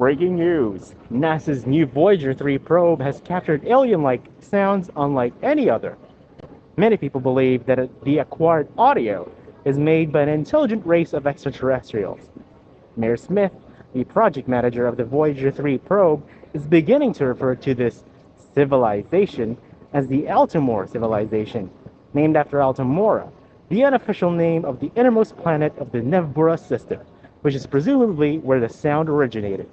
Breaking news! NASA's new Voyager 3 probe has captured alien-like sounds unlike any other. Many people believe that the acquired audio is made by an intelligent race of extraterrestrials. Mayor Smith, the project manager of the Voyager 3 probe, is beginning to refer to this civilization as the Altimor civilization, named after Altimora, the unofficial name of the innermost planet of the Nevbora System, which is presumably where the sound originated.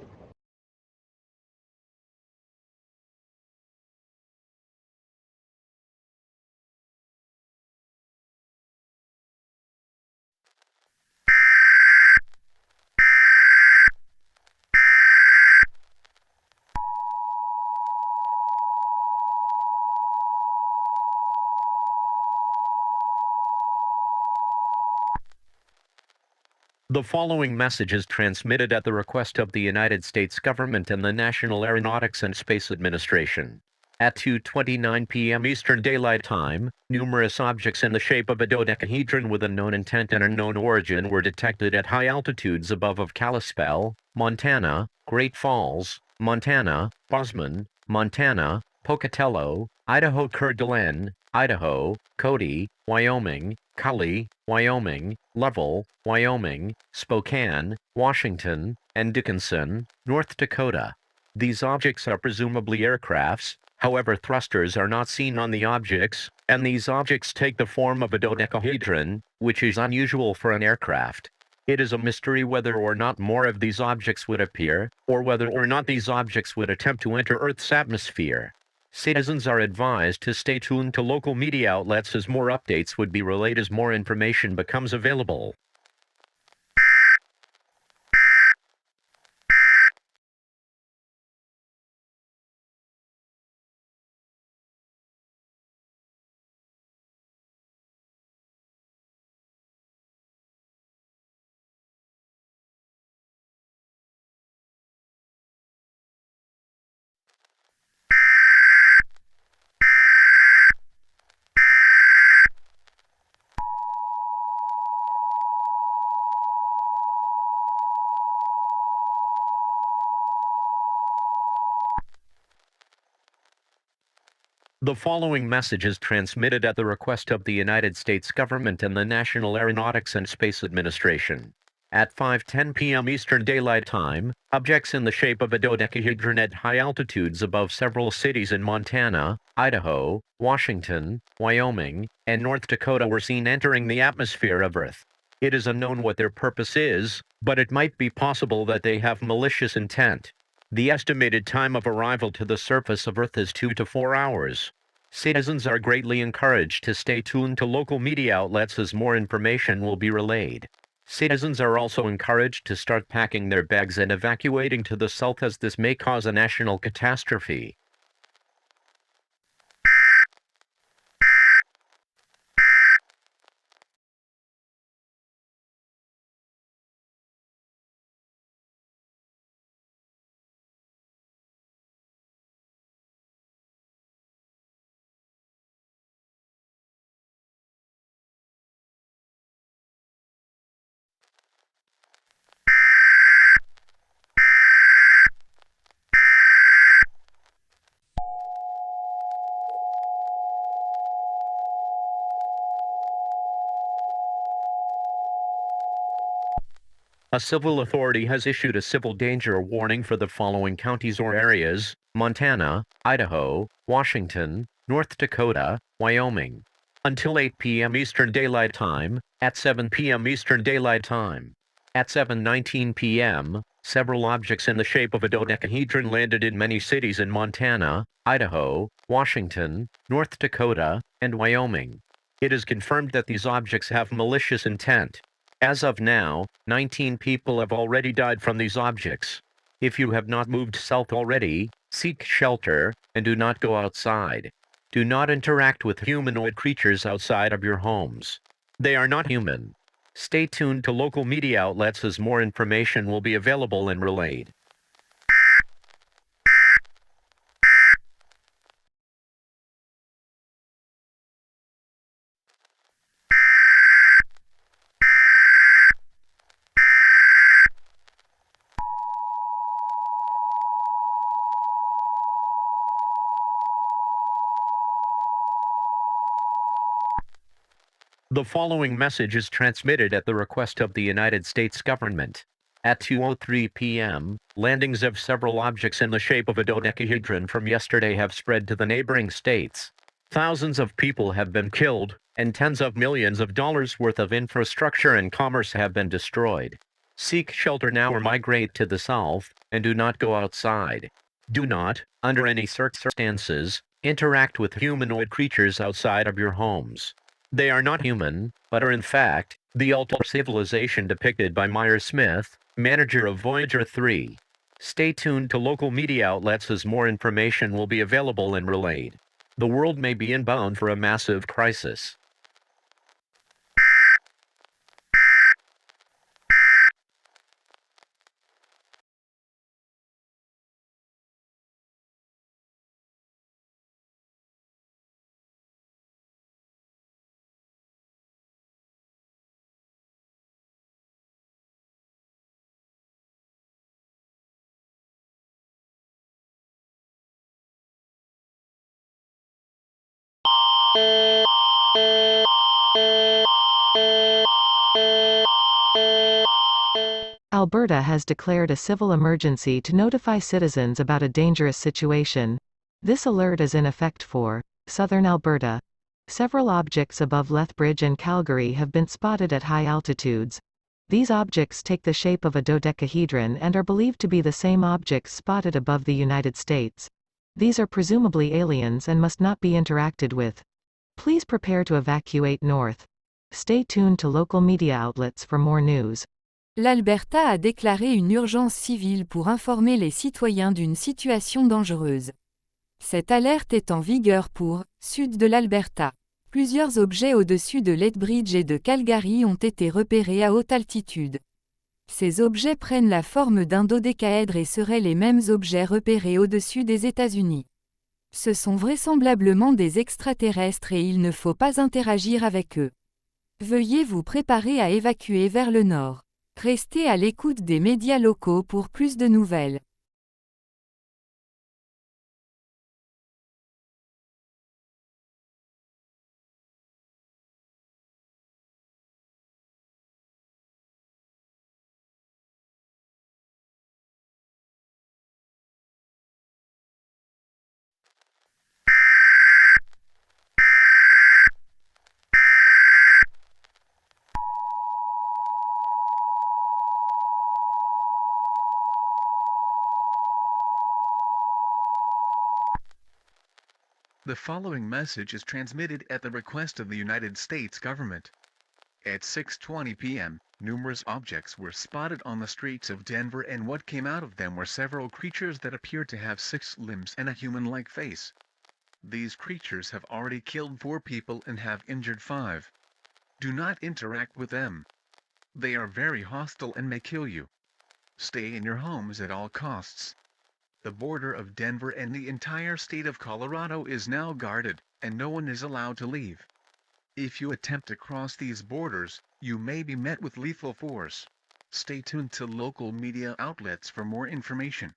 The following message is transmitted at the request of the United States government and the National Aeronautics and Space Administration. At 2:29 p.m. Eastern Daylight Time, numerous objects in the shape of a dodecahedron with a known intent and unknown origin were detected at high altitudes above of Kalispell, Montana, Great Falls, Montana, Bozeman, Montana, Pocatello, Idaho, Coeur d'Alene, Idaho, Cody, Wyoming, Cully, Wyoming, Lovell, Wyoming, Spokane, Washington, and Dickinson, North Dakota. These objects are presumably aircrafts, however thrusters are not seen on the objects, and these objects take the form of a dodecahedron, which is unusual for an aircraft. It is a mystery whether or not more of these objects would appear, or whether or not these objects would attempt to enter Earth's atmosphere. Citizens are advised to stay tuned to local media outlets as more updates would be relayed as more information becomes available. The following message is transmitted at the request of the United States government and the National Aeronautics and Space Administration. At 5:10 p.m. Eastern Daylight Time, objects in the shape of a dodecahedron at high altitudes above several cities in Montana, Idaho, Washington, Wyoming, and North Dakota were seen entering the atmosphere of Earth. It is unknown what their purpose is, but it might be possible that they have malicious intent. The estimated time of arrival to the surface of Earth is 2 to 4 hours. Citizens are greatly encouraged to stay tuned to local media outlets as more information will be relayed. Citizens are also encouraged to start packing their bags and evacuating to the south as this may cause a national catastrophe. A civil authority has issued a civil danger warning for the following counties or areas: Montana, Idaho, Washington, North Dakota, Wyoming. Until 8 p.m. Eastern Daylight Time, at 7 p.m. Eastern Daylight Time. At 7:19 p.m., several objects in the shape of a dodecahedron landed in many cities in Montana, Idaho, Washington, North Dakota, and Wyoming. It is confirmed that these objects have malicious intent. As of now, 19 people have already died from these objects. If you have not moved south already, seek shelter, and do not go outside. Do not interact with humanoid creatures outside of your homes. They are not human. Stay tuned to local media outlets as more information will be available and relayed. The following message is transmitted at the request of the United States government. At 2:03 p.m., landings of several objects in the shape of a dodecahedron from yesterday have spread to the neighboring states. Thousands of people have been killed, and tens of millions of dollars worth of infrastructure and commerce have been destroyed. Seek shelter now or migrate to the south, and do not go outside. Do not, under any circumstances, interact with humanoid creatures outside of your homes. They are not human, but are in fact the ultimate civilization depicted by Myers Smith, manager of Voyager 3. Stay tuned to local media outlets as more information will be available and relayed. The world may be inbound for a massive crisis. Alberta has declared a civil emergency to notify citizens about a dangerous situation. This alert is in effect for southern Alberta. Several objects above Lethbridge and Calgary have been spotted at high altitudes. These objects take the shape of a dodecahedron and are believed to be the same objects spotted above the United States. These are presumably aliens and must not be interacted with. Please prepare to evacuate north. Stay tuned to local media outlets for more news. L'Alberta a déclaré une urgence civile pour informer les citoyens d'une situation dangereuse. Cette alerte est en vigueur pour sud de l'Alberta. Plusieurs objets au-dessus de Lethbridge et de Calgary ont été repérés à haute altitude. Ces objets prennent la forme d'un dodécaèdre et seraient les mêmes objets repérés au-dessus des États-Unis. Ce sont vraisemblablement des extraterrestres et il ne faut pas interagir avec eux. Veuillez vous préparer à évacuer vers le nord. Restez à l'écoute des médias locaux pour plus de nouvelles. The following message is transmitted at the request of the United States government. At 6:20 p.m., numerous objects were spotted on the streets of Denver, and what came out of them were several creatures that appeared to have 6 limbs and a human-like face. These creatures have already killed 4 people and have injured 5. Do not interact with them. They are very hostile and may kill you. Stay in your homes at all costs. The border of Denver and the entire state of Colorado is now guarded, and no one is allowed to leave. If you attempt to cross these borders, you may be met with lethal force. Stay tuned to local media outlets for more information.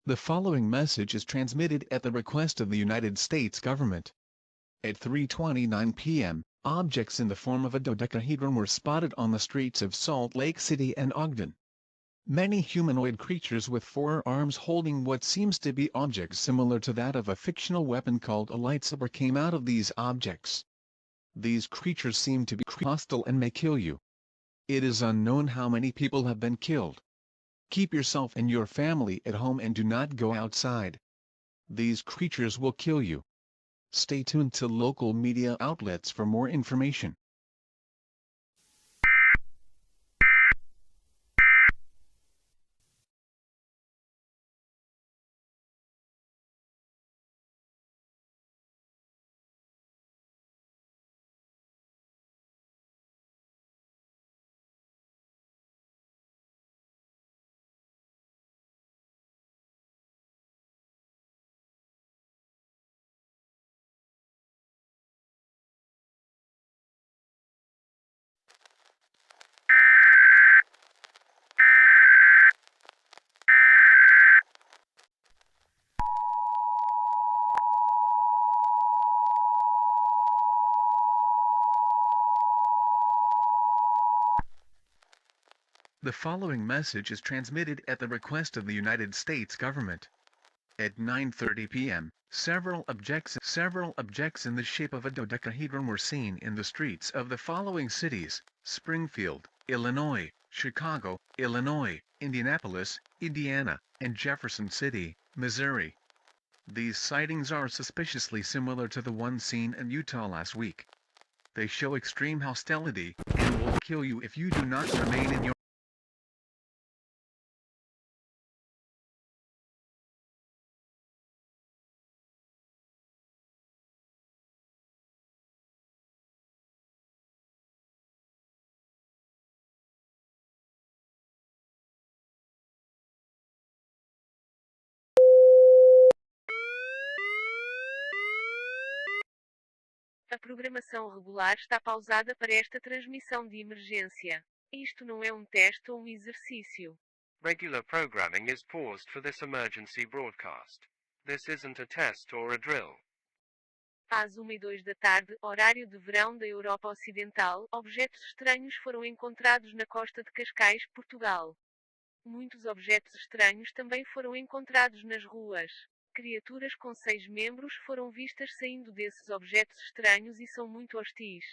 The following message is transmitted at the request of the United States government. At 3:29 p.m., objects in the form of a dodecahedron were spotted on the streets of Salt Lake City and Ogden. Many humanoid creatures with 4 arms holding what seems to be objects similar to that of a fictional weapon called a lightsaber came out of these objects. These creatures seem to be hostile and may kill you. It is unknown how many people have been killed. Keep yourself and your family at home and do not go outside. These creatures will kill you. Stay tuned to local media outlets for more information. The following message is transmitted at the request of the United States government. At 9:30 p.m., several objects in the shape of a dodecahedron were seen in the streets of the following cities: Springfield, Illinois, Chicago, Illinois, Indianapolis, Indiana, and Jefferson City, Missouri. These sightings are suspiciously similar to the one seen in Utah last week. They show extreme hostility and will kill you if you do not remain in your A programação regular está pausada para esta transmissão de emergência. Isto não é teste ou exercício. Regular programming is paused for this emergency broadcast. This isn't a test or a drill. Às 1:02 da tarde, horário de verão da Europa Ocidental, objetos estranhos foram encontrados na costa de Cascais, Portugal. Muitos objetos estranhos também foram encontrados nas ruas. Criaturas com 6 membros foram vistas saindo desses objetos estranhos e são muito hostis.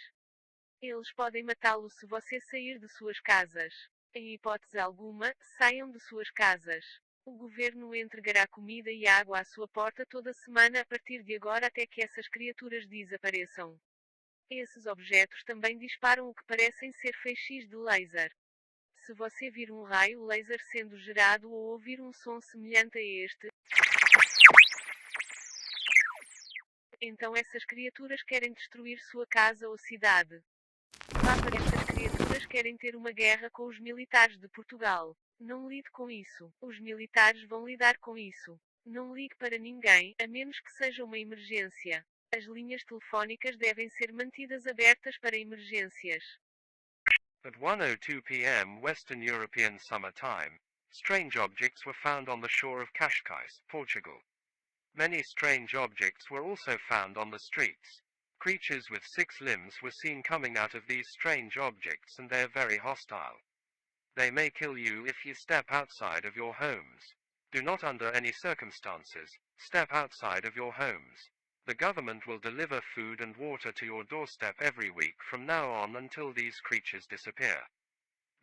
Eles podem matá-lo se você sair de suas casas. Em hipótese alguma, saiam de suas casas. O governo entregará comida e água à sua porta toda semana a partir de agora até que essas criaturas desapareçam. Esses objetos também disparam o que parecem ser feixes de laser. Se você vir um raio laser sendo gerado ou ouvir um som semelhante a este, então essas criaturas querem destruir sua casa ou cidade. Lá para estas criaturas querem ter uma guerra com os militares de Portugal. Não lide com isso. Os militares vão lidar com isso. Não ligue para ninguém, a menos que seja uma emergência. As linhas telefónicas devem ser mantidas abertas para emergências. At 1:02 p.m. Western European Summer Time, strange objects were found on the shore of Cascais, Portugal. Many strange objects were also found on the streets. Creatures with 6 limbs were seen coming out of these strange objects and they're very hostile. They may kill you if you step outside of your homes. Do not under any circumstances, step outside of your homes. The government will deliver food and water to your doorstep every week from now on until these creatures disappear.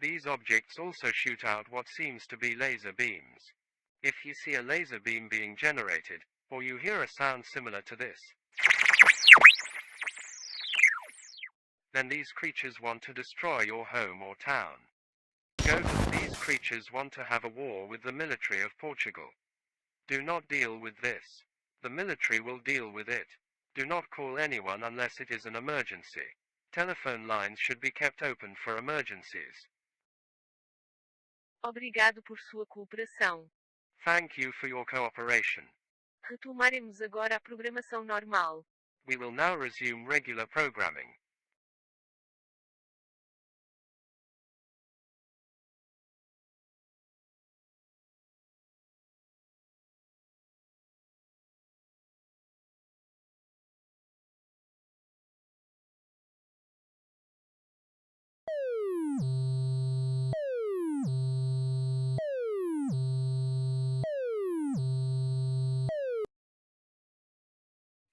These objects also shoot out what seems to be laser beams. If you see a laser beam being generated, or you hear a sound similar to this, then these creatures want to destroy your home or town. These creatures want to have a war with the military of Portugal. Do not deal with this. The military will deal with it. Do not call anyone unless it is an emergency. Telephone lines should be kept open for emergencies. Obrigado por sua cooperação. Thank you for your cooperation. Retomaremos agora a programação normal. We will now resume regular programming.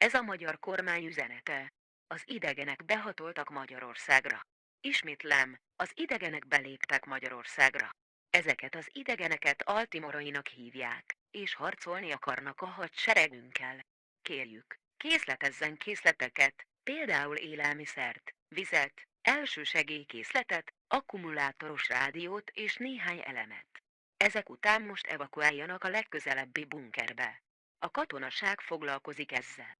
Ez a magyar kormány üzenete. Az idegenek behatoltak Magyarországra. Ismétlem, az idegenek beléptek Magyarországra. Ezeket az idegeneket Altimorainak hívják. és harcolni akarnak a hadseregünkkel. Kérjük, készletezzen készleteket, például élelmiszert, vizet, elsősegélykészletet, akkumulátoros rádiót és néhány elemet. Ezek után most evakuáljanak a legközelebbi bunkerbe. A katonaság foglalkozik ezzel.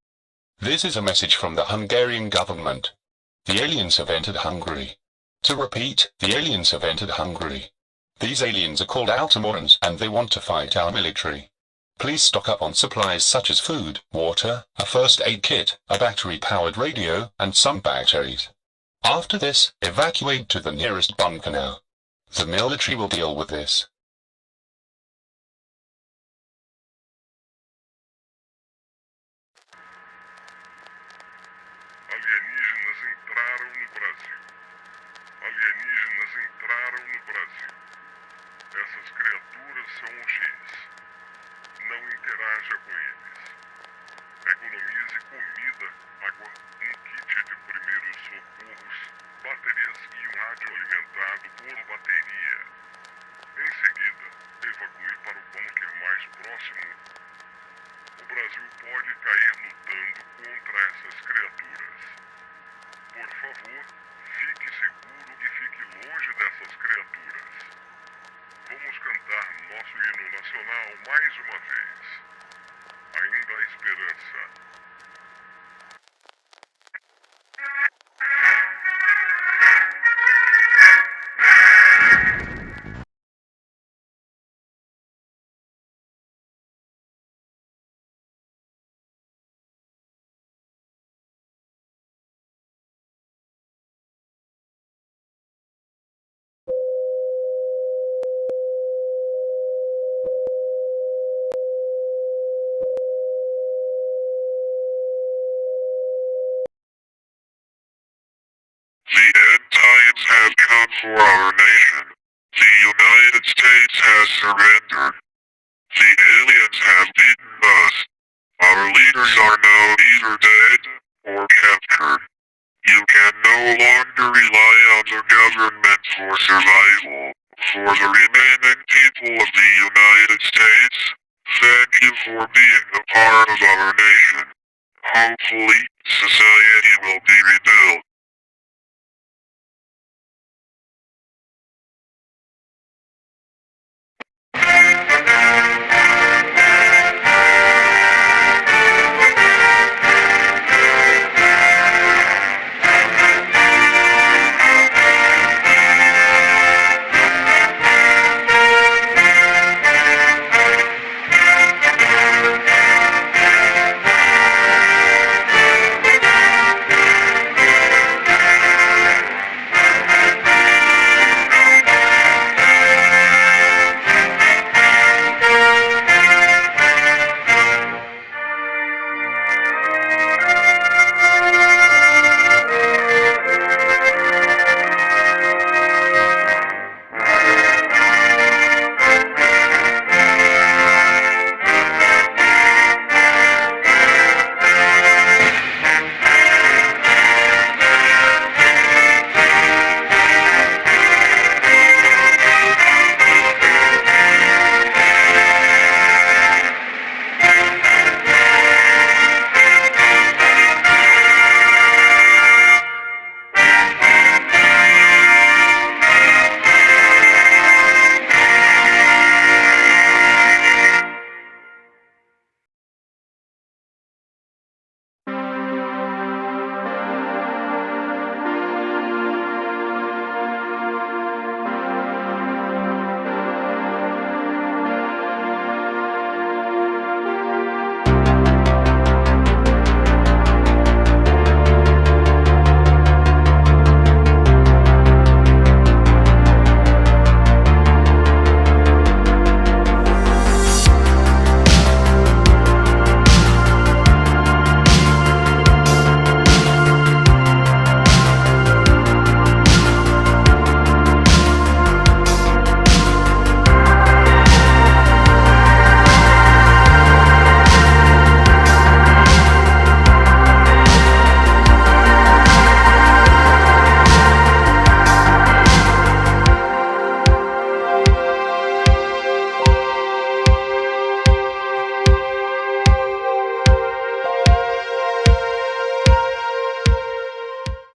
This is a message from the Hungarian government. The aliens have entered Hungary. To repeat, the aliens have entered Hungary. These aliens are called Altimorans and they want to fight our military. Please stock up on supplies such as food, water, a first aid kit, a battery-powered radio, and some batteries. After this, evacuate to the nearest bunker now. The military will deal with this. Alienígenas entraram no Brasil. Alienígenas entraram no Brasil. Essas criaturas são um X. Não interaja com eles. Economize comida, água, um kit de primeiros socorros, baterias e um rádio alimentado por bateria. Em seguida, evacue para o bunker mais próximo. O Brasil pode cair lutando contra essas criaturas. Por favor, fique seguro e fique longe dessas criaturas. Vamos cantar nosso hino nacional mais uma vez. Ainda há esperança. The end times have come for our nation. The United States has surrendered. The aliens have beaten us. Our leaders are now either dead or captured. You can no longer rely on the government for survival. For the remaining people of the United States, thank you for being a part of our nation. Hopefully, society will be rebuilt.